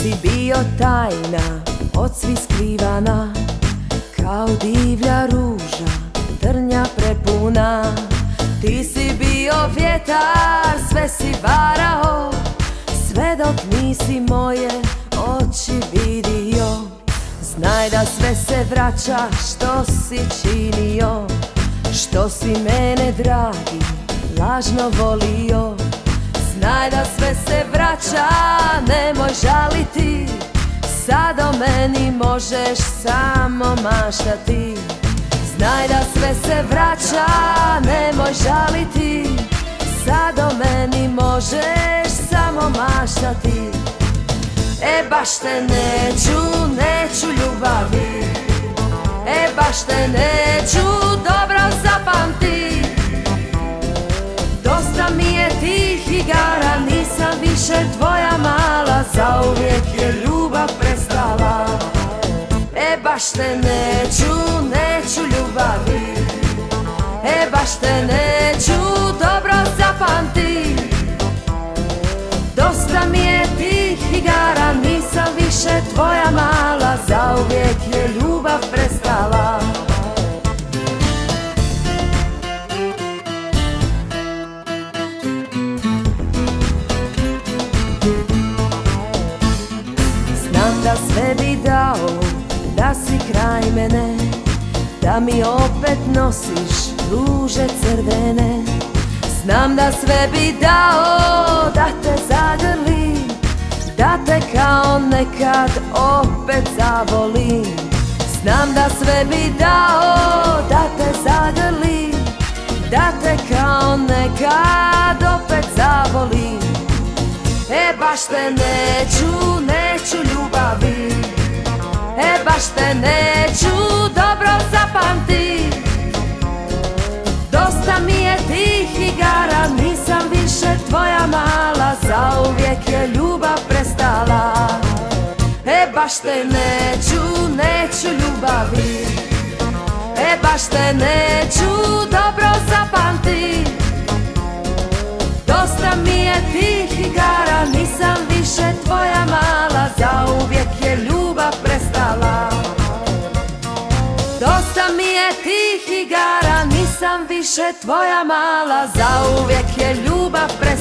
si bio tajna, od svih skrivana, kao divlja ruža, trnja prepuna. Ti si bio vjetar, sve si varao, sve dok nisi moje oči vidio. Znaj da sve se vraća što si činio, što si mene dragi lažno volio. Znaj da sve se vraća, nemoj žaliti, sad o meni možeš samo maštati. Znaj da sve se vraća, nemoj žaliti, sad o meni možeš samo maštati. E baš te neću ljubavi, e baš te neću dobro zapamti. Dosta mi je tih igara, nisam više tvoja mala, zauvijek je ljubav prestala. E baš te neću ljubavi, e baš te neću dobro zapamti. Dosta mi je tih igara, nisam više tvoja mala, zauvijek je ljubav prestala. Znam da sve bi dao, da si kraj mene, da mi opet nosiš ruže crvene. Znam da sve bi dao, da te zagrlim, da te kao nekad opet zavolim. Znam da sve bi dao, da te zagrlim, da te kao nekad opet zavolim. E baš te neću ljubavi, e baš te neću dobro zapamti. Dosta mi je tih igara, nisam više tvoja mala, zauvijek je ljubav prestala. E baš te neću ljubavi, e baš te neću dobro zapamti. Dosta mi je tih igara, nisam više tvoja mala, zauvijek je ljubav prestala. Dosta mi je tih igara, nisam više tvoja mala, zauvijek je ljubav prestala.